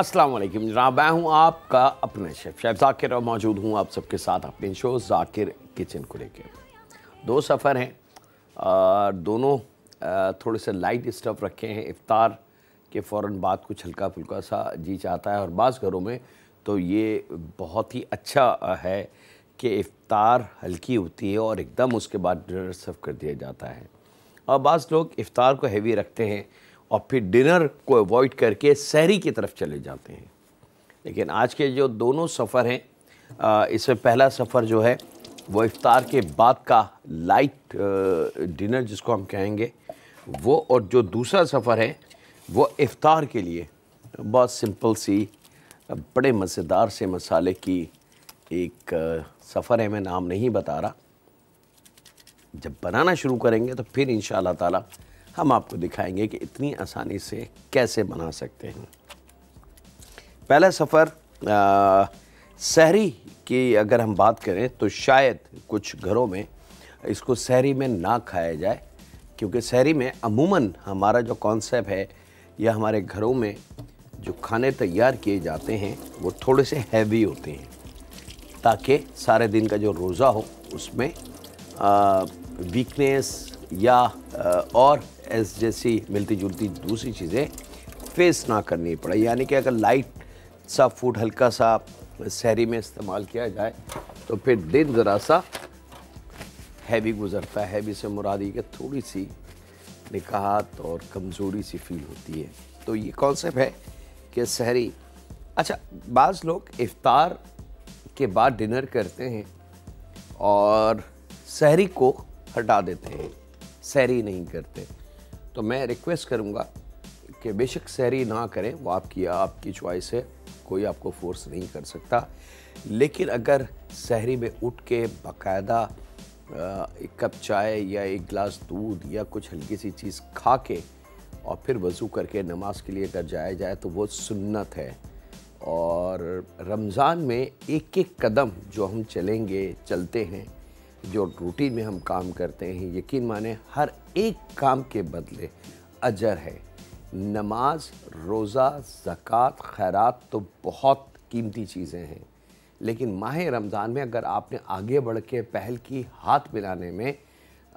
अस्सलाम वालेकुम जनाब, मैं हूँ आपका अपना शेफ़ शेफ़ ज़ाकिर और मौजूद हूँ आप सबके साथ अपने शो ज़ाकिर किचन को लेकर। दो सफ़र हैं और दोनों थोड़े से लाइट स्टफ़ रखे हैं। इफ़्तार के फ़ौरन बाद कुछ हल्का फुल्का सा जी चाहता है और बाज़ घरों में तो ये बहुत ही अच्छा है कि इफ़्तार हल्की होती है और एकदम उसके बाद डिनर सर्व कर दिया जाता है। और बाज़ लोग इफ़्तार को हेवी रखते हैं और फिर डिनर को अवॉइड करके सहरी की तरफ चले जाते हैं। लेकिन आज के जो दोनों सफ़र हैं, इसमें पहला सफ़र जो है वो इफ़्तार के बाद का लाइट डिनर जिसको हम कहेंगे वो, और जो दूसरा सफ़र है वो इफ़्तार के लिए बहुत सिंपल सी बड़े मज़ेदार से मसाले की एक सफ़र है। मैं नाम नहीं बता रहा, जब बनाना शुरू करेंगे तो फिर इंशाअल्लाह ताला हम आपको दिखाएंगे कि इतनी आसानी से कैसे बना सकते हैं। पहला सफ़र सहरी की अगर हम बात करें तो शायद कुछ घरों में इसको सहरी में ना खाया जाए, क्योंकि सहरी में अमूमन हमारा जो कॉन्सेप्ट है या हमारे घरों में जो खाने तैयार किए जाते हैं वो थोड़े से हैवी होते हैं, ताकि सारे दिन का जो रोज़ा हो उसमें वीकनेस या और एस जैसी मिलती जुलती दूसरी चीज़ें फेस ना करनी पड़े। यानी कि अगर लाइट सा फूड हल्का सा सहरी में इस्तेमाल किया जाए तो फिर दिन ज़रा सा हैवी गुज़रता है। हैवी से मुराद ये कि थोड़ी सी निकाहत और कमज़ोरी सी फील होती है। तो ये कॉन्सेप्ट है कि सहरी, अच्छा बाज़ लोग इफ़्तार के बाद डिनर करते हैं और सहरी को हटा देते हैं, सहरी नहीं करते। तो मैं रिक्वेस्ट करूँगा कि बेशक सहरी ना करें, वो आपकी चॉइस है, कोई आपको फोर्स नहीं कर सकता। लेकिन अगर सहरी में उठ के बाकायदा एक कप चाय या एक गिलास दूध या कुछ हल्की सी चीज़ खा के और फिर वज़ू करके नमाज के लिए अगर जाया जाए तो वो सुन्नत है। और रमज़ान में एक एक कदम जो हम चलते हैं, जो रूटीन में हम काम करते हैं, यकीन माने हर एक काम के बदले अजर है। नमाज, रोज़ा, ज़कात, खैरात तो बहुत कीमती चीज़ें हैं, लेकिन माह रमज़ान में अगर आपने आगे बढ़ के पहल की हाथ मिलाने में,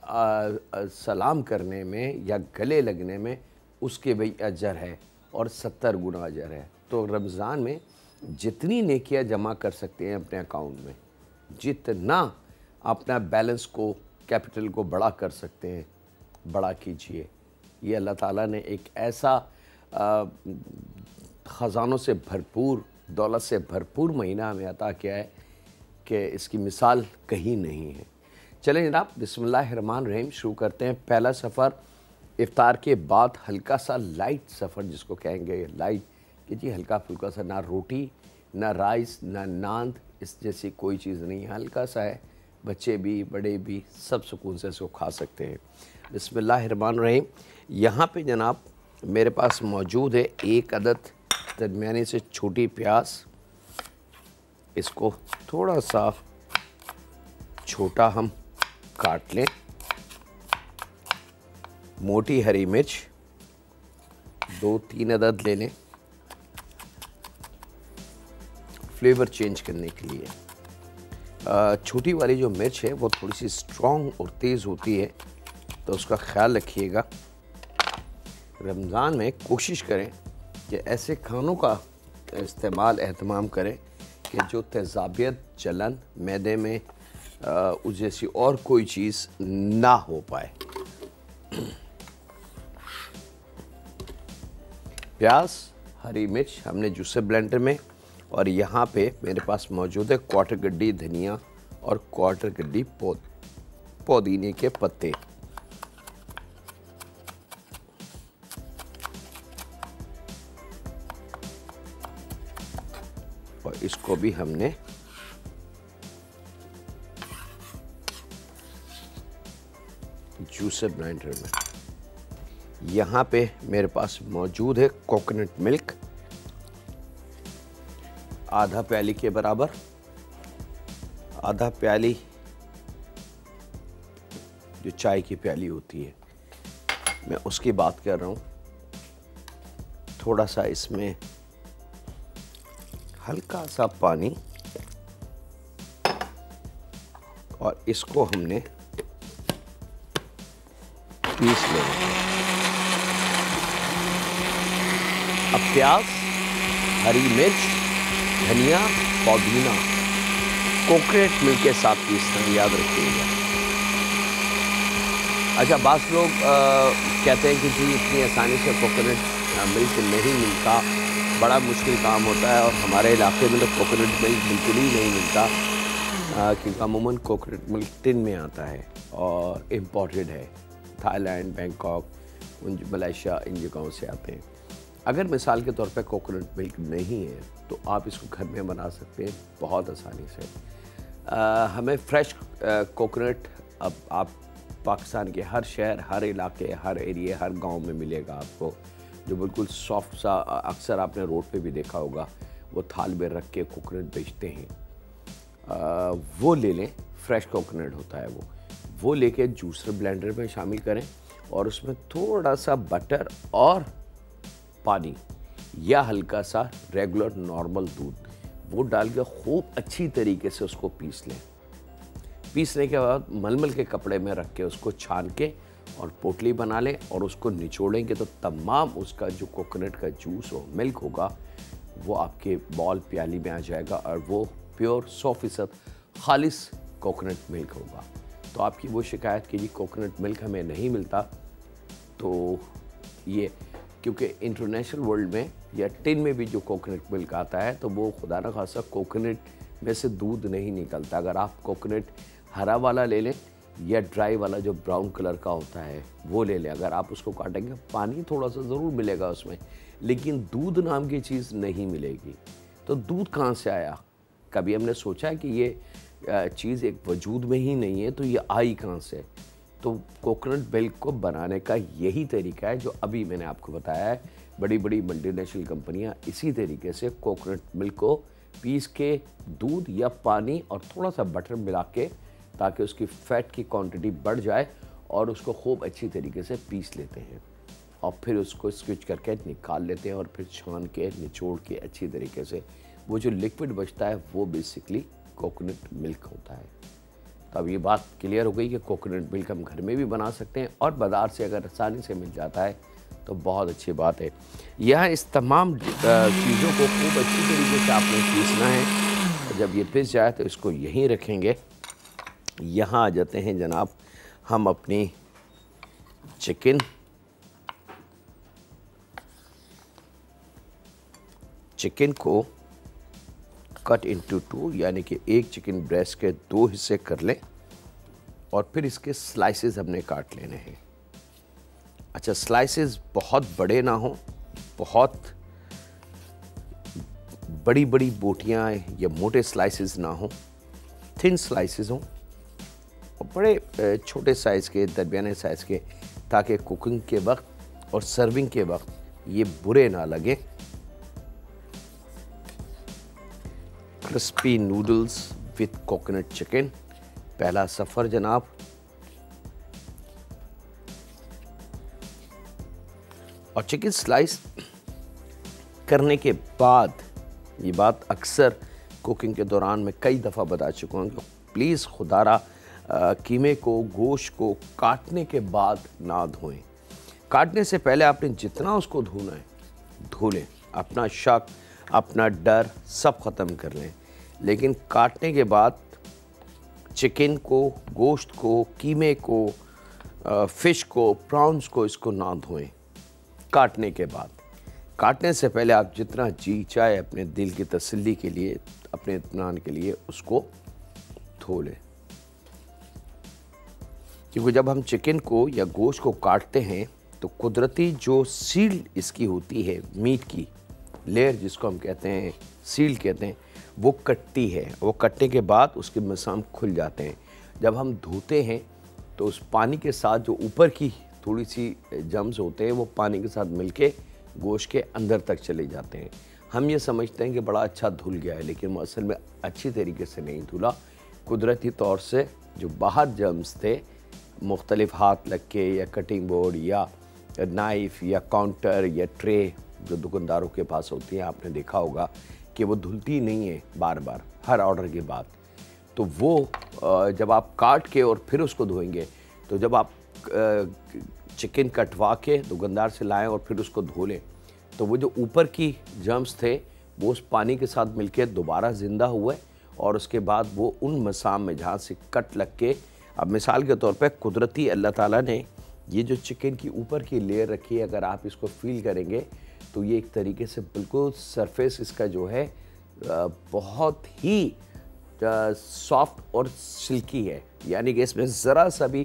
सलाम करने में या गले लगने में, उसके भी अजर है और 70 गुना अजर है। तो रमज़ान में जितनी नेकियां जमा कर सकते हैं अपने अकाउंट में, जितना अपना बैलेंस को, कैपिटल को बड़ा कर सकते हैं, बड़ा कीजिए। ये अल्लाह ताला ने एक ऐसा ख़ज़ानों से भरपूर, दौलत से भरपूर महीना हमें अता किया है कि इसकी मिसाल कहीं नहीं है। चलें जनाब, बिस्मिल्लाहिर्रहमानिर्रहीम शुरू करते हैं। पहला सफ़र इफ़्तार के बाद हल्का सा लाइट सफ़र जिसको कहेंगे, लाइट कि जी हल्का फुल्का सा, ना रोटी ना राइस ना नान, इस जैसी कोई चीज़ नहीं है, हल्का सा है, बच्चे भी बड़े भी सब सुकून से इसको खा सकते हैं। बिस्मिल्लाहिर्रहमानिर्रहीम। यहाँ पे जनाब मेरे पास मौजूद है एक अदद दरमियानी से छोटी प्याज, इसको थोड़ा सा छोटा हम काट लें। मोटी हरी मिर्च 2-3 अदद ले लें फ्लेवर चेंज करने के लिए। छोटी वाली जो मिर्च है वो थोड़ी सी स्ट्रॉन्ग और तेज़ होती है, तो उसका ख्याल रखिएगा। रमज़ान में कोशिश करें कि ऐसे खानों का इस्तेमाल एहतमाम करें कि जो तेज़ाबियत, जलन मैदे में उस जैसी और कोई चीज़ ना हो पाए। प्याज, हरी मिर्च हमने जूसर ब्लेंडर में, और यहाँ पे मेरे पास मौजूद है क्वार्टर गड्डी धनिया और क्वार्टर गड्डी पुदीने के पत्ते। और इसको भी हमने जूसर ब्लेंडर में। यहाँ पे मेरे पास मौजूद है कोकोनट मिल्क आधा प्याली के बराबर, आधा प्याली जो चाय की प्याली होती है मैं उसकी बात कर रहा हूँ। थोड़ा सा इसमें हल्का सा पानी और इसको हमने पीस लेना है। अब प्याज, हरी मिर्च, धनिया, पुदीना कोकोनट मिल्क के साथ पीसना, याद रखिएगा। अच्छा, बास लोग कहते हैं कि जी इतनी आसानी से कोकोनट मिल्क नहीं मिलता, बड़ा मुश्किल काम होता है, और हमारे इलाके में तो कोकोनट मिल्क बिल्कुल ही नहीं मिलता, क्योंकि अमूमन कोकोनट मिल्क टिन में आता है और इम्पोर्टेड है। थाईलैंड, बैंकॉक, मलेशिया, इन जगहों से आते हैं। अगर मिसाल के तौर पे कोकोनट मिल्क नहीं है तो आप इसको घर में बना सकते हैं बहुत आसानी से। हमें फ्रेश कोकोनट अब आप पाकिस्तान के हर शहर, हर इलाके, हर एरिया, हर गांव में मिलेगा आपको, जो बिल्कुल सॉफ्ट सा, अक्सर आपने रोड पे भी देखा होगा, वो थाल में रख के कोकोनट बेचते हैं। वो ले लें, फ्रेश कोकोनट होता है वो लेके जूसर ब्लेंडर में शामिल करें और उसमें थोड़ा सा बटर और पानी या हल्का सा रेगुलर नॉर्मल दूध वो डाल के खूब अच्छी तरीके से उसको पीस लें। पीसने के बाद मलमल के कपड़े में रख के उसको छान के और पोटली बना लें और उसको निचोड़ेंगे तो तमाम उसका जो कोकोनट का जूस हो, मिल्क होगा, वो आपके बॉल प्याली में आ जाएगा और वो प्योर 100% खालिस कोकोनट मिल्क होगा। तो आपकी वो शिकायत कि जी कोकोनट मिल्क हमें नहीं मिलता, तो ये क्योंकि इंटरनेशनल वर्ल्ड में या टिन में भी जो कोकोनट मिल्क आता है तो वो खुदा न खासा कोकोनट में से दूध नहीं निकलता। अगर आप कोकोनट हरा वाला ले लें या ड्राई वाला जो ब्राउन कलर का होता है वो ले लें, अगर आप उसको काटेंगे पानी थोड़ा सा ज़रूर मिलेगा उसमें, लेकिन दूध नाम की चीज़ नहीं मिलेगी। तो दूध कहाँ से आया? कभी हमने सोचा है कि ये चीज़ एक वजूद में ही नहीं है, तो ये आई कहाँ से? तो कोकोनट मिल्क को बनाने का यही तरीका है जो अभी मैंने आपको बताया है। बड़ी बड़ी मल्टीनेशनल कंपनियां इसी तरीके से कोकोनट मिल्क को पीस के दूध या पानी और थोड़ा सा बटर मिला के, ताकि उसकी फ़ैट की क्वांटिटी बढ़ जाए, और उसको खूब अच्छी तरीके से पीस लेते हैं और फिर उसको स्विच करके निकाल लेते हैं और फिर छान के निचोड़ के अच्छी तरीके से वो जो लिक्विड बचता है वो बेसिकली कोकोनट मिल्क होता है। तो अब ये बात क्लियर हो गई कि कोकोनट मिल्क हम घर में भी बना सकते हैं और बाज़ार से अगर आसानी से मिल जाता है तो बहुत अच्छी बात है। यहाँ इस तमाम चीज़ों को खूब अच्छी तरीके से आपने पीसना है। जब ये पिस जाए तो इसको यहीं रखेंगे। यहाँ आ जाते हैं जनाब हम अपनी चिकन को कट इनटू 2, यानी कि एक चिकन ब्रेस्ट के 2 हिस्से कर लें और फिर इसके स्लाइसेस हमने काट लेने हैं। अच्छा, स्लाइसेस बहुत बड़े ना हो, बहुत बड़ी बड़ी बोटियां या मोटे स्लाइसेस ना हो, थिन स्लाइसेस हों और बड़े छोटे साइज़ के, दरमियाने साइज़ के, ताकि कुकिंग के वक्त और सर्विंग के वक्त ये बुरे ना लगे। Crispy noodles with coconut chicken, पहला सफ़र जनाब। और चिकन स्लाइस करने के बाद, ये बात अक्सर कुकिंग के दौरान मैं कई दफ़ा बता चुका हूँ कि प्लीज़ खुदारा कीमे को, गोश्त को काटने के बाद ना धोएं। काटने से पहले आपने जितना उसको धोना है धो लें, अपना शक, अपना डर सब ख़त्म कर लें। लेकिन काटने के बाद चिकन को, गोश्त को, कीमे को, फ़िश को, प्रॉन्स को, इसको ना धोएं। काटने के बाद, काटने से पहले आप जितना जी चाहे अपने दिल की तसल्ली के लिए, अपने इत्मीनान के लिए उसको धो लें। क्योंकि जब हम चिकन को या गोश्त को काटते हैं तो कुदरती जो सील इसकी होती है, मीट की लेयर जिसको हम कहते हैं, सील कहते हैं, वो कटती है। वो कटने के बाद उसके मसाम खुल जाते हैं। जब हम धोते हैं तो उस पानी के साथ जो ऊपर की थोड़ी सी जम्स होते हैं वो पानी के साथ मिलके गोश्त के अंदर तक चले जाते हैं। हम ये समझते हैं कि बड़ा अच्छा धुल गया है, लेकिन वो असल में अच्छी तरीके से नहीं धुला। कुदरती तौर से जो बाहर जम्स थे, मुख्तलिफ हाथ लग के या कटिंग बोर्ड या नाइफ़ या काउंटर या ट्रे जो दुकानदारों के पास होती हैं, आपने देखा होगा कि वो धुलती नहीं है बार बार हर ऑर्डर के बाद। तो वो जब आप काट के और फिर उसको धोएंगे, तो जब आप चिकन कटवा के दुकानदार से लाएं और फिर उसको धो लें, तो वो जो ऊपर की जर्म्स थे वो उस पानी के साथ मिलके दोबारा ज़िंदा हुए और उसके बाद वो उन मसाम में जहाँ से कट लग के, अब मिसाल के तौर पे कुदरती अल्लाह ताला ने ये जो चिकन की ऊपर की लेयर रखी है, अगर आप इसको फील करेंगे तो ये एक तरीके से बिल्कुल सरफेस इसका जो है बहुत ही सॉफ्ट और सिल्की है। यानी कि इसमें ज़रा सा भी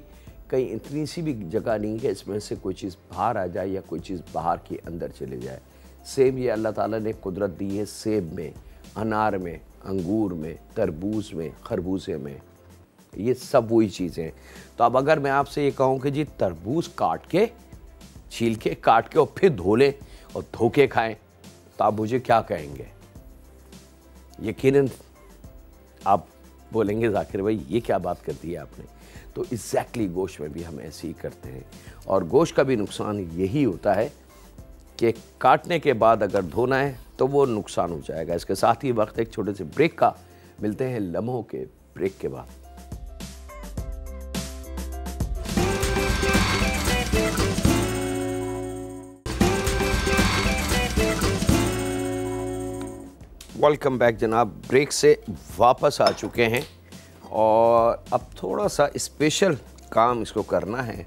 कहीं इतनी सी भी जगह नहीं है इसमें से कोई चीज़ बाहर आ जाए या कोई चीज़ बाहर के अंदर चले जाए। सेम ये अल्लाह ताला ने कुदरत दी है सेब में, अनार में, अंगूर में, तरबूज में, खरबूजे में, ये सब वही चीज़ें। तो अब अगर मैं आपसे ये कहूँ कि जी तरबूज काट के, छील के, काट के और फिर धो लें और धो के खाएँ, तो आप मुझे क्या कहेंगे? यकीनन आप बोलेंगे ज़ाकिर भाई ये क्या बात कर दी है आपने। तो एग्जैक्टली गोश्त में भी हम ऐसे ही करते हैं और गोश्त का भी नुकसान यही होता है कि काटने के बाद अगर धोना है तो वो नुकसान हो जाएगा। इसके साथ ही वक्त एक छोटे से ब्रेक का, मिलते हैं लम्हों के ब्रेक के बाद। वेलकम बैक जनाब, ब्रेक से वापस आ चुके हैं और अब थोड़ा सा स्पेशल काम इसको करना है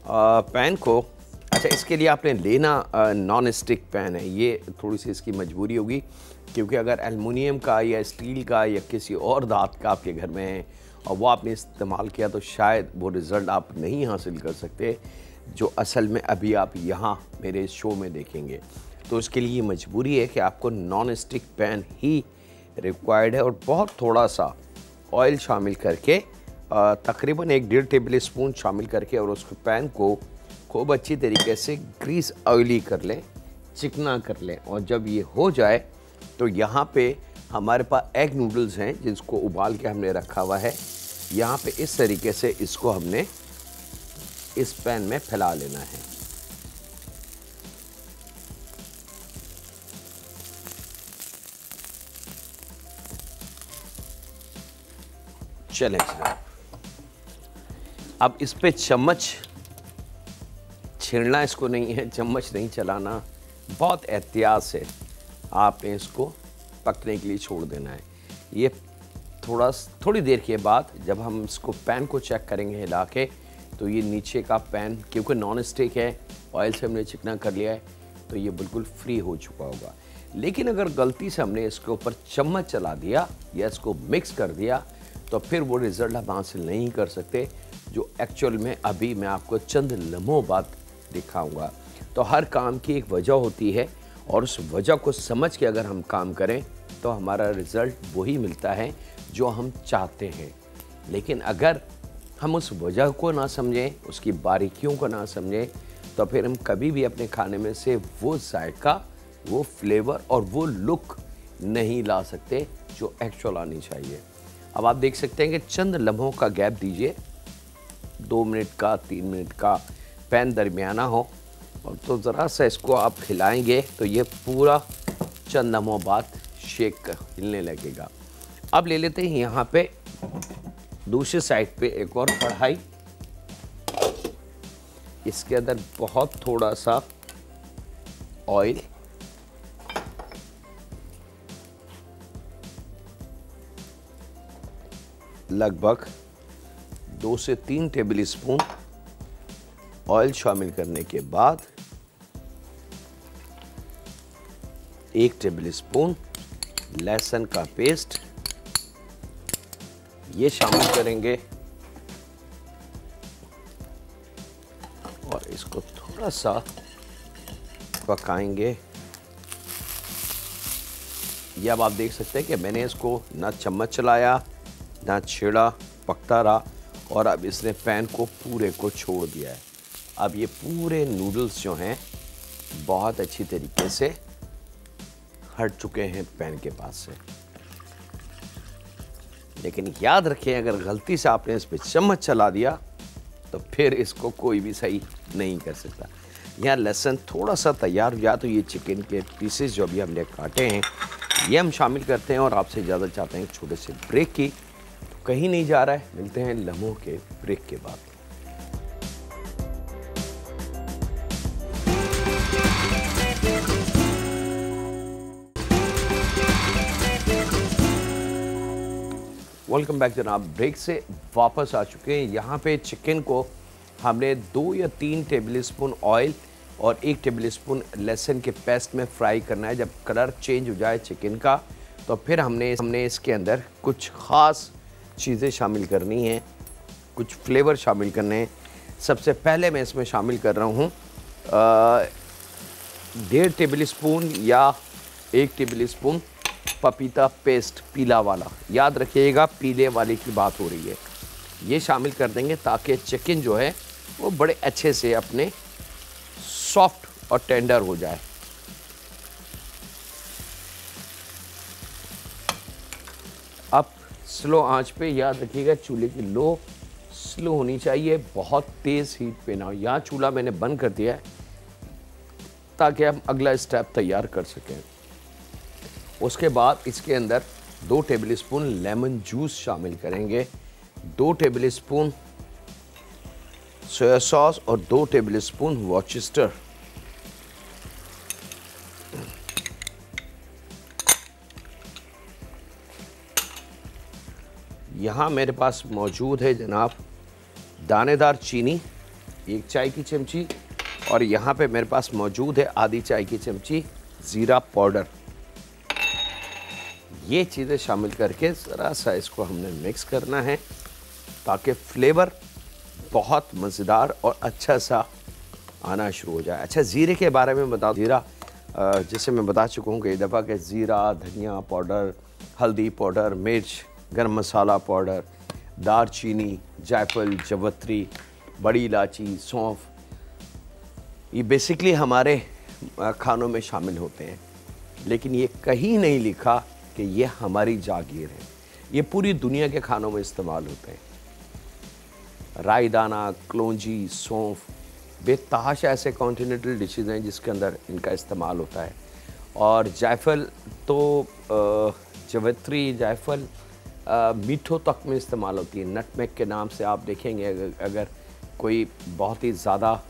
पैन को। अच्छा, इसके लिए आपने लेना नॉन स्टिक पैन है, ये थोड़ी सी इसकी मजबूरी होगी क्योंकि अगर एल्युमिनियम का या स्टील का या किसी और धात का आपके घर में है और वो आपने इस्तेमाल किया तो शायद वो रिज़ल्ट आप नहीं हासिल कर सकते जो असल में अभी आप यहाँ मेरे शो में देखेंगे। तो इसके लिए मजबूरी है कि आपको नॉन स्टिक पैन ही रिक्वायर्ड है और बहुत थोड़ा सा ऑयल शामिल करके तकरीबन 1-1.5 टेबल स्पून शामिल करके और उसको पैन को खूब अच्छी तरीके से ग्रीस ऑयली कर लें, चिकना कर लें। और जब ये हो जाए तो यहाँ पे हमारे पास एग नूडल्स हैं जिसको उबाल के हमने रखा हुआ है। यहाँ पे इस तरीके से इसको हमने इस पैन में फैला लेना है। चलें जनाब, अब इस पे चम्मच छेड़ना इसको नहीं है, चम्मच नहीं चलाना, बहुत एहतियात से आपने इसको पकने के लिए छोड़ देना है। ये थोड़ी देर के बाद जब हम इसको पैन को चेक करेंगे हिला के, तो ये नीचे का पैन क्योंकि नॉन स्टिक है, ऑयल से हमने चिकना कर लिया है, तो ये बिल्कुल फ्री हो चुका होगा। लेकिन अगर गलती से हमने इसके ऊपर चम्मच चला दिया या इसको मिक्स कर दिया तो फिर वो रिज़ल्ट हम हासिल नहीं कर सकते जो एक्चुअल में अभी मैं आपको चंद लम्हों बाद दिखाऊंगा। तो हर काम की एक वजह होती है और उस वजह को समझ के अगर हम काम करें तो हमारा रिज़ल्ट वही मिलता है जो हम चाहते हैं। लेकिन अगर हम उस वजह को ना समझें, उसकी बारीकियों को ना समझें, तो फिर हम कभी भी अपने खाने में से वो जायका, वो फ्लेवर और वो लुक नहीं ला सकते जो एक्चुअल आनी चाहिए। अब आप देख सकते हैं कि चंद लम्हों का गैप दीजिए, 2 मिनट का, 3 मिनट का, पैन दरमियाना हो, और तो ज़रा सा इसको आप हिलाएंगे तो ये पूरा चंद लम्हों बाद शेक हिलने लगेगा। अब ले लेते हैं यहाँ पे दूसरे साइड पे एक और कढ़ाई, इसके अंदर बहुत थोड़ा सा ऑयल, लगभग 2 से 3 टेबल स्पून ऑयल शामिल करने के बाद 1 टेबल स्पून लहसुन का पेस्ट ये शामिल करेंगे और इसको थोड़ा सा पकाएंगे। ये अब आप देख सकते हैं कि मैंने इसको ना चम्मच चलाया ना छेड़ा, पकता रहा और अब इसने पैन को पूरे को छोड़ दिया है। अब ये पूरे नूडल्स जो हैं बहुत अच्छी तरीके से हट चुके हैं पैन के पास से। लेकिन याद रखें, अगर गलती से आपने इस पर चम्मच चला दिया तो फिर इसको कोई भी सही नहीं कर सकता। यहाँ लहसुन थोड़ा सा तैयार हो जाए तो ये चिकन के पीसेस जो अभी हमने काटे हैं ये हम शामिल करते हैं और आपसे इजाज़त चाहते हैं एक छोटे से ब्रेक की। तो कहीं नहीं जा रहा है, मिलते हैं लम्हों के ब्रेक के बाद। वेलकम बैक जनाब, ब्रेक से वापस आ चुके हैं। यहाँ पे चिकन को हमने 2 या 3 टेबल स्पून ऑयल और 1 टेबल स्पून लहसुन के पेस्ट में फ्राई करना है। जब कलर चेंज हो जाए चिकन का तो फिर हमने इसके अंदर कुछ ख़ास चीज़ें शामिल करनी हैं, कुछ फ्लेवर शामिल करने हैं। सबसे पहले मैं इसमें शामिल कर रहा हूँ 1.5 टेबल स्पून या 1 टेबल स्पून पपीता पेस्ट, पीला वाला। याद रखिएगा पीले वाले की बात हो रही है। ये शामिल कर देंगे ताकि चिकन जो है वो बड़े अच्छे से अपने सॉफ्ट और टेंडर हो जाए। अब स्लो आंच पे, याद रखिएगा चूल्हे की लो स्लो होनी चाहिए, बहुत तेज़ हीट पे ना हो। यहाँ चूल्हा मैंने बंद कर दिया है ताकि हम अगला स्टेप तैयार कर सकें। उसके बाद इसके अंदर 2 टेबल स्पून लेमन जूस शामिल करेंगे, 2 टेबल स्पून सोया सॉस और 2 टेबल स्पून वॉर्सेस्टर। यहाँ मेरे पास मौजूद है जनाब दानेदार चीनी 1 चाय की चमची, और यहाँ पे मेरे पास मौजूद है आधी चाय की चमची ज़ीरा पाउडर। ये चीज़ें शामिल करके ज़रा सा इसको हमने मिक्स करना है ताकि फ्लेवर बहुत मज़ेदार और अच्छा सा आना शुरू हो जाए। अच्छा, ज़ीरे के बारे में बता, ज़ीरा जैसे मैं बता चुका हूँ कई दफ़ा कि ज़ीरा, धनिया पाउडर, हल्दी पाउडर, मिर्च, गरम मसाला पाउडर, दारचीनी, जायफल, जवत्री, बड़ी इलायची, सौंफ, ये बेसिकली हमारे खानों में शामिल होते हैं। लेकिन ये कहीं नहीं लिखा कि ये हमारी जागीर है। ये पूरी दुनिया के खानों में इस्तेमाल होते हैं। राई दाना, कलौंजी, सौंफ, बेतहाशा ऐसे कॉन्टिनेंटल डिशेज हैं जिसके अंदर इनका इस्तेमाल होता है। और जायफल तो जवत्री, जायफल मीठों तक में इस्तेमाल होती है। नटमेग के नाम से आप देखेंगे, अगर कोई बहुत ही ज़्यादा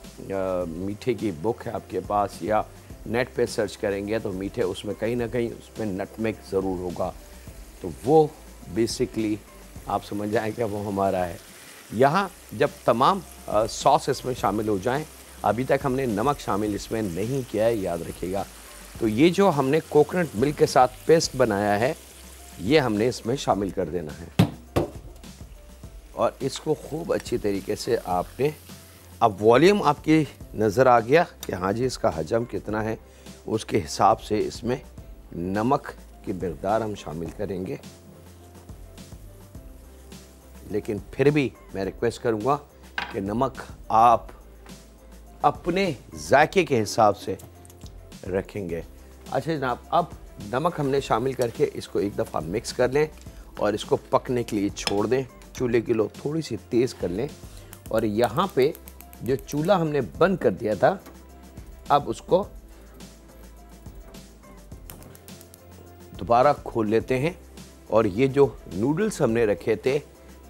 मीठे की बुक है आपके पास या नेट पे सर्च करेंगे तो मीठे उसमें कहीं ना कहीं उसमें नटमेग ज़रूर होगा। तो वो बेसिकली आप समझ जाएं कि वो हमारा है। यहाँ जब तमाम सॉस इसमें शामिल हो जाएं, अभी तक हमने नमक शामिल इसमें नहीं किया है, याद रखिएगा। तो ये जो हमने कोकोनट मिल्क के साथ पेस्ट बनाया है ये हमने इसमें शामिल कर देना है और इसको खूब अच्छी तरीके से आपने, अब वॉल्यूम आपकी नज़र आ गया कि हाँ जी इसका हजम कितना है, उसके हिसाब से इसमें नमक की मकदार हम शामिल करेंगे। लेकिन फिर भी मैं रिक्वेस्ट करूँगा कि नमक आप अपने जायके के हिसाब से रखेंगे। अच्छा जनाब, अब नमक हमने शामिल करके इसको एक दफ़ा मिक्स कर लें और इसको पकने के लिए छोड़ दें। चूल्हे की लो थोड़ी सी तेज़ कर लें और यहाँ पे जो चूल्हा हमने बंद कर दिया था अब उसको दोबारा खोल लेते हैं। और ये जो नूडल्स हमने रखे थे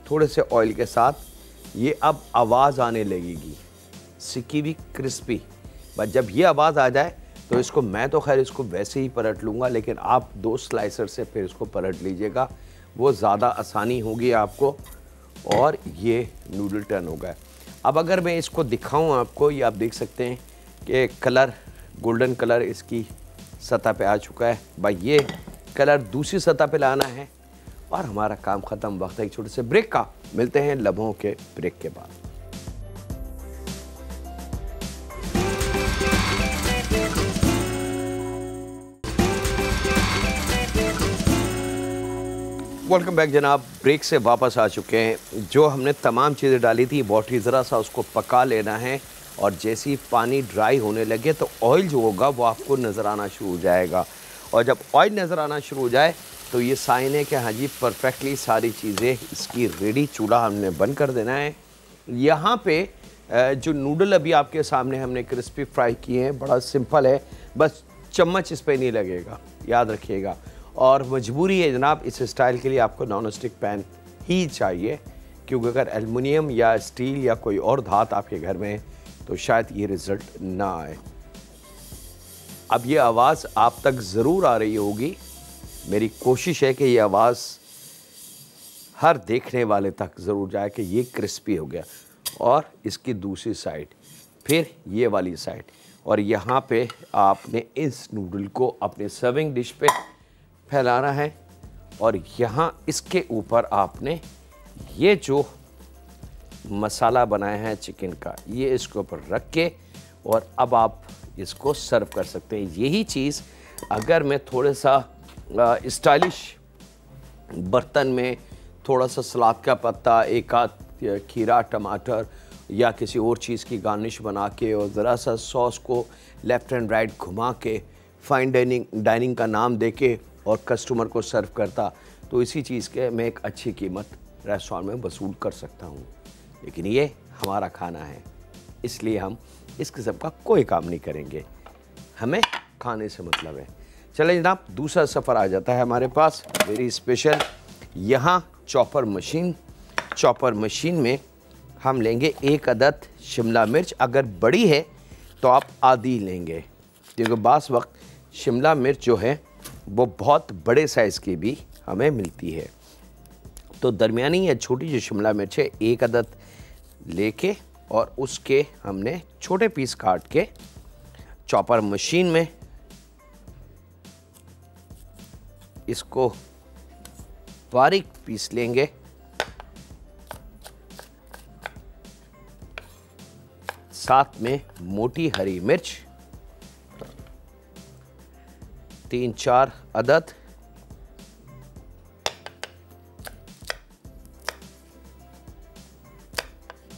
थोड़े से ऑयल के साथ, ये अब आवाज़ आने लगेगी, सिकी हुई क्रिस्पी। बस जब ये आवाज़ आ जाए तो इसको, मैं तो खैर इसको वैसे ही पलट लूँगा, लेकिन आप 2 स्लाइसर से फिर इसको पलट लीजिएगा, वो ज़्यादा आसानी होगी आपको। और ये नूडल टर्न हो गया। अब अगर मैं इसको दिखाऊं आपको, ये आप देख सकते हैं कि कलर, गोल्डन कलर इसकी सतह पे आ चुका है। भाई ये कलर दूसरी सतह पे लाना है और हमारा काम ख़त्म। वक्त है एक छोटे से ब्रेक का, मिलते हैं लम्हों के ब्रेक के बाद। वेलकम बैक जनाब, ब्रेक से वापस आ चुके हैं। जो हमने तमाम चीज़ें डाली थी बहुत ही ज़रा सा उसको पका लेना है और जैसे ही पानी ड्राई होने लगे तो ऑयल जो होगा वो आपको नज़र आना शुरू हो जाएगा। और जब ऑयल नज़र आना शुरू हो जाए तो ये साइन है कि हाँ जी परफेक्टली सारी चीज़ें इसकी रेडी। चूल्हा हमने बंद कर देना है। यहाँ पे जो नूडल अभी आपके सामने हमने क्रिस्पी फ्राई किए हैं, बड़ा सिंपल है, बस चम्मच इस पर नहीं लगेगा, याद रखिएगा। और मजबूरी है जनाब, इस स्टाइल के लिए आपको नॉन स्टिक पैन ही चाहिए, क्योंकि अगर एल्युमिनियम या स्टील या कोई और धात आपके घर में है तो शायद ये रिज़ल्ट ना आए। अब ये आवाज़ आप तक ज़रूर आ रही होगी। मेरी कोशिश है कि ये आवाज़ हर देखने वाले तक ज़रूर जाए कि ये क्रिस्पी हो गया। और इसकी दूसरी साइड, फिर ये वाली साइड, और यहाँ पे आपने इस नूडल को अपने सर्विंग डिश पे फैलाना है। और यहाँ इसके ऊपर आपने ये जो मसाला बनाया है चिकन का, ये इसके ऊपर रख के और अब आप इसको सर्व कर सकते हैं। यही चीज़ अगर मैं थोड़ा सा स्टाइलिश बर्तन में थोड़ा सा सलाद का पत्ता, एक आध खीरा, टमाटर या किसी और चीज़ की गार्निश बना के और ज़रा सा सॉस को लेफ़्ट एंड राइट घुमा के फाइन डाइनिंग का नाम दे के और कस्टमर को सर्व करता, तो इसी चीज़ के मैं एक अच्छी कीमत रेस्टोरेंट में वसूल कर सकता हूँ। लेकिन ये हमारा खाना है, इसलिए हम इस किस्म का कोई काम नहीं करेंगे, हमें खाने से मतलब है। चले जनाब, दूसरा सफ़र आ जाता है हमारे पास वेरी स्पेशल। यहाँ चॉपर मशीन में हम लेंगे 1 अदद शिमला मिर्च। अगर बड़ी है तो आप आधी लेंगे, क्योंकि बास वक्त शिमला मिर्च जो है वो बहुत बड़े साइज़ की भी हमें मिलती है। तो दरमियानी या छोटी जो शिमला मिर्च है 1 अदद लेके और उसके हमने छोटे पीस काट के चॉपर मशीन में इसको बारीक पीस लेंगे। साथ में मोटी हरी मिर्च 3-4 अदद,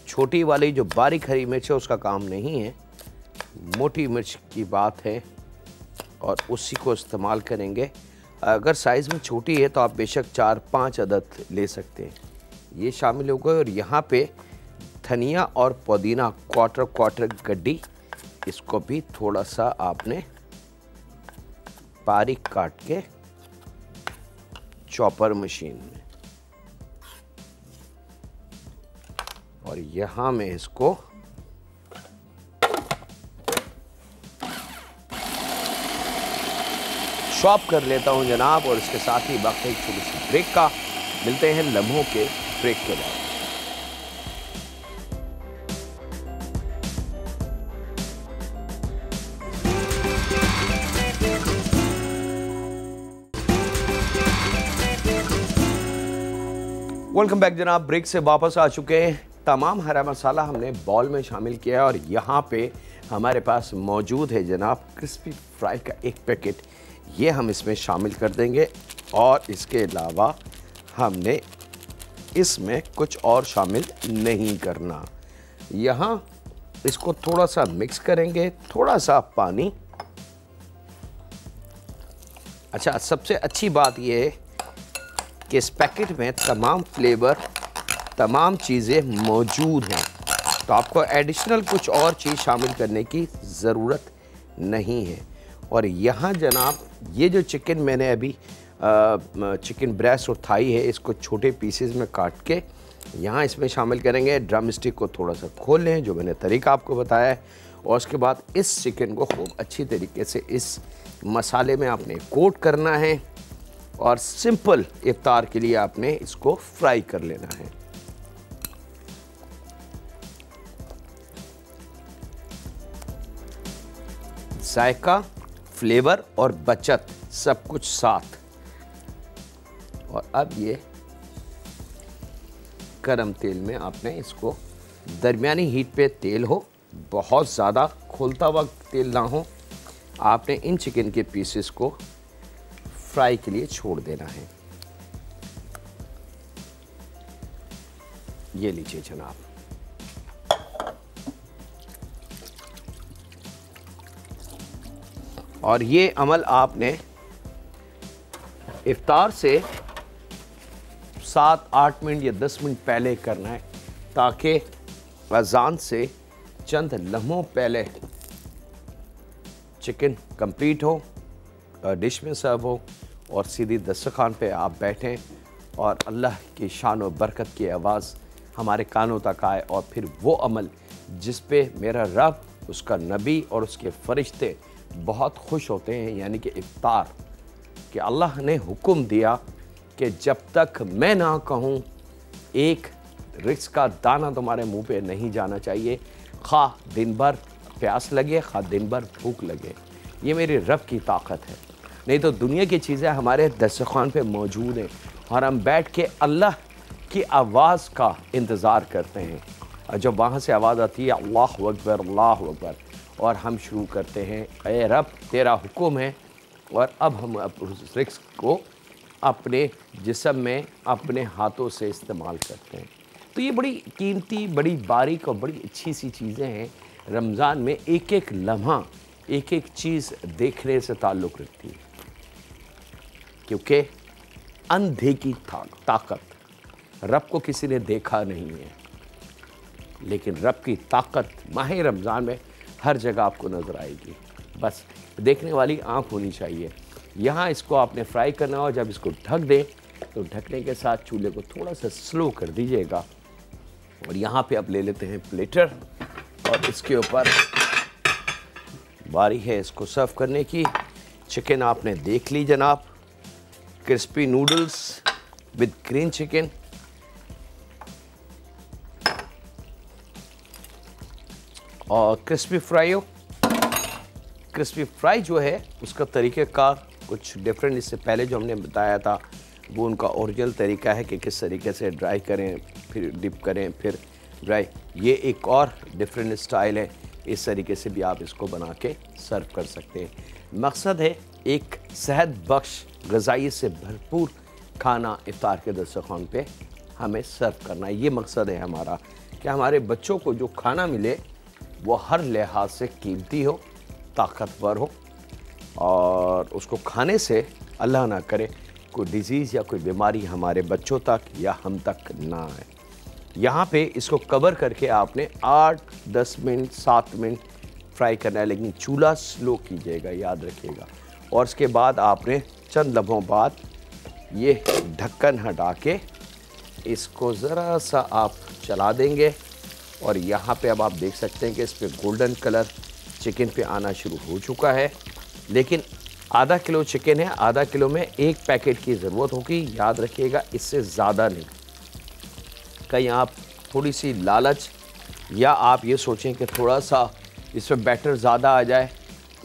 छोटी वाली जो बारीक हरी मिर्च है उसका काम नहीं है, मोटी मिर्च की बात है और उसी को इस्तेमाल करेंगे। अगर साइज़ में छोटी है तो आप बेशक 4-5 अदद ले सकते हैं, ये शामिल हो गए। और यहाँ पे धनिया और पुदीना क्वार्टर गड्डी, इसको भी थोड़ा सा आपने बारीक काट के चॉपर मशीन में, और यहाँ मैं इसको चॉप कर लेता हूँ जनाब। और इसके साथ ही वक्त एक छोटी सी ब्रेक का, मिलते हैं लम्हों के ब्रेक के बाद। वेलकम बैक जनाब, ब्रेक से वापस आ चुके हैं। तमाम हरा मसाला हमने बॉल में शामिल किया है और यहाँ पे हमारे पास मौजूद है जनाब क्रिस्पी फ्राई का एक पैकेट, ये हम इसमें शामिल कर देंगे। और इसके अलावा हमने इसमें कुछ और शामिल नहीं करना। यहाँ इसको थोड़ा सा मिक्स करेंगे, थोड़ा सा पानी। अच्छा, सबसे अच्छी बात ये है कि इस पैकेट में तमाम फ्लेवर, तमाम चीज़ें मौजूद हैं, तो आपको एडिशनल कुछ और चीज़ शामिल करने की ज़रूरत नहीं है। और यहाँ जनाब ये जो चिकन मैंने अभी चिकन ब्रेस्ट और थाई है, इसको छोटे पीसेस में काट के यहाँ इसमें शामिल करेंगे। ड्रम स्टिक को थोड़ा सा खोल लें, जो मैंने तरीका आपको बताया है, और उसके बाद इस चिकन को खूब अच्छी तरीके से इस मसाले में आपने कोट करना है और सिंपल इफ्तार के लिए आपने इसको फ्राई कर लेना है। जायका, फ्लेवर और बचत सब कुछ साथ। और अब ये गरम तेल में आपने इसको, दरमियानी हीट पे तेल हो, बहुत ज़्यादा खोलता वक्त तेल ना हो, आपने इन चिकन के पीसेस को फ्राई के लिए छोड़ देना है। ये लीजिए जनाब, और ये अमल आपने इफ्तार से 7-8 मिनट या 10 मिनट पहले करना है, ताकि अज़ान से चंद लम्हों पहले चिकन कंप्लीट हो, डिश में सर्व हो और सीधी दस्तरखान पे आप बैठें और अल्लाह की शान और बरकत की आवाज़ हमारे कानों तक आए, और फिर वो अमल जिस पे मेरा रब, उसका नबी और उसके फरिश्ते बहुत खुश होते हैं, यानी कि इफ्तार, कि अल्लाह ने हुक्म दिया कि जब तक मैं ना कहूँ एक रिज़्क़ का दाना तुम्हारे मुंह पे नहीं जाना चाहिए, खा दिन भर प्यास लगे, खा दिन भर भूख लगे। ये मेरे रब की ताकत है। नहीं तो दुनिया की चीज़ें हमारे दस्तरखान पे मौजूद हैं और हम बैठ के अल्लाह की आवाज़ का इंतज़ार करते हैं, और जब वहाँ से आवाज़ आती है अल्लाहु अकबर अल्लाहु अकबर, और हम शुरू करते हैं, ए रब तेरा हुक्म है, और अब हम उस रिज़्क़ को अपने जिस्म में अपने हाथों से इस्तेमाल करते हैं। तो ये बड़ी कीमती, बड़ी बारीक और बड़ी अच्छी सी चीज़ें हैं। रमज़ान में एक एक लम्हा, एक एक चीज़ देखने से ताल्लुक़ रखती है, क्योंकि अंधे की ताकत, रब को किसी ने देखा नहीं है, लेकिन रब की ताकत माह रमज़ान में हर जगह आपको नज़र आएगी। बस देखने वाली आँख होनी चाहिए। यहाँ इसको आपने फ्राई करना हो, जब इसको ढक दें तो ढकने के साथ चूल्हे को थोड़ा सा स्लो कर दीजिएगा। और यहाँ पे अब ले लेते हैं प्लेटर, और इसके ऊपर बारी है इसको सर्व करने की। चिकन आपने देख ली जनाब, crispy noodles with green chicken, और क्रिस्पी फ्राई हो। क्रिस्पी फ्राई जो है उसका तरीक़ेकार कुछ डिफरेंट, इससे पहले जो हमने बताया था वो उनका ओरिजिनल तरीका है कि किस तरीके से ड्राई करें, फिर डिप करें, फिर ड्राई। ये एक और डिफरेंट स्टाइल है, इस तरीके से भी आप इसको बना के सर्व कर सकते हैं। मकसद है एक सेहत बख्श ग़िज़ाई से भरपूर खाना इफ्तार के दस्तरखान पे हमें सर्व करना है। ये मकसद है हमारा कि हमारे बच्चों को जो खाना मिले वो हर लिहाज से कीमती हो, ताकतवर हो, और उसको खाने से अल्लाह ना करे कोई डिज़ीज़ या कोई बीमारी हमारे बच्चों तक या हम तक ना आए। यहाँ पे इसको कवर करके आपने 8-10 मिनट 7 मिनट फ्राई करना है, लेकिन चूल्हा स्लो कीजिएगा, याद रखिएगा। और उसके बाद आपने चंद लम्हों बाद ये ढक्कन हटा के इसको ज़रा सा आप चला देंगे, और यहाँ पे अब आप देख सकते हैं कि इस पर गोल्डन कलर चिकन पे आना शुरू हो चुका है। लेकिन आधा किलो चिकन है, आधा किलो में 1 पैकेट की ज़रूरत होगी, याद रखिएगा, इससे ज़्यादा नहीं। कहीं आप थोड़ी सी लालच या आप ये सोचें कि थोड़ा सा इसमें बैटर ज़्यादा आ जाए,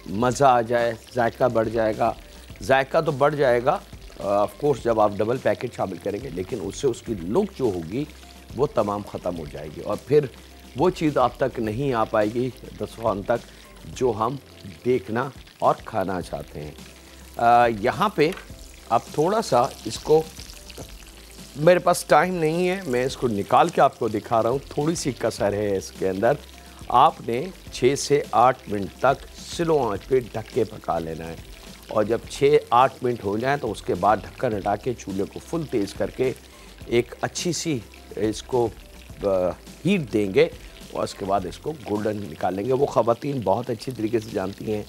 मज़ा आ जाए, जायका बढ़ जाएगा। जायका तो बढ़ जाएगा ऑफ कोर्स जब आप डबल पैकेट शामिल करेंगे, लेकिन उससे उसकी लुक जो होगी वो तमाम ख़त्म हो जाएगी, और फिर वो चीज़ आप तक नहीं आ पाएगी दस्तरखान तक जो हम देखना और खाना चाहते हैं। यहाँ पे आप थोड़ा सा इसको, मेरे पास टाइम नहीं है, मैं इसको निकाल के आपको दिखा रहा हूँ, थोड़ी सी कसर है इसके अंदर। आपने 6 से 8 मिनट तक स्लो आंच पे ढक के पका लेना है, और जब 6-8 मिनट हो जाए तो उसके बाद ढक्कन हटा के चूल्हे को फुल तेज़ करके एक अच्छी सी इसको हीट देंगे, और उसके बाद इसको गोल्डन निकालेंगे। वो ख़वातीन बहुत अच्छी तरीके से जानती हैं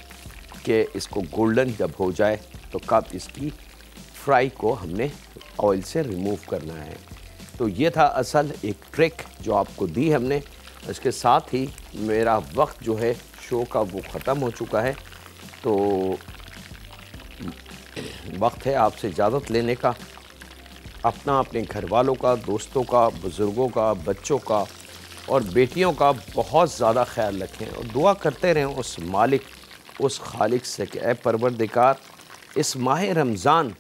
कि इसको गोल्डन जब हो जाए तो कब इसकी फ्राई को हमने ऑयल से रिमूव करना है। तो ये था असल एक ट्रिक जो आपको दी हमने। इसके साथ ही मेरा वक्त जो है शो का वो ख़त्म हो चुका है, तो वक्त है आपसे इजाज़त लेने का। अपना, अपने घर वालों का, दोस्तों का, बुज़ुर्गों का, बच्चों का और बेटियों का बहुत ज़्यादा ख्याल रखें, और दुआ करते रहें उस मालिक, उस खालिक से कि ऐ परवरदिगार, इस माह रमज़ान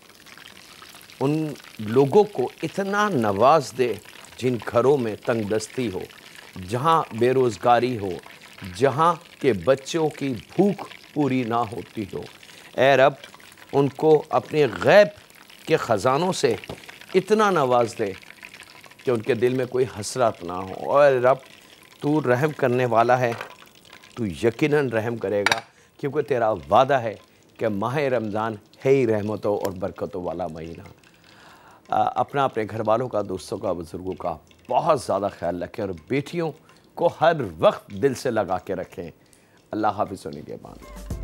उन लोगों को इतना नवाज दे जिन घरों में तंगदस्ती हो, जहाँ बेरोज़गारी हो, जहाँ के बच्चों की भूख पूरी ना होती हो। ऐ रब, उनको अपने गैब के ख़ज़ानों से इतना नवाज दे कि उनके दिल में कोई हसरत ना हो। और रब, तू रहम करने वाला है, तू यकीनन रहम करेगा, क्योंकि तेरा वादा है कि माह रमज़ान है ही रहमतों और बरकतों वाला महीना। अपना, अपने घर वालों का, दोस्तों का, बुज़ुर्गों का बहुत ज़्यादा ख्याल रखें, और बेटियों को हर वक्त दिल से लगा के रखें। अल्लाह हाफ़िज़ होने के बाद।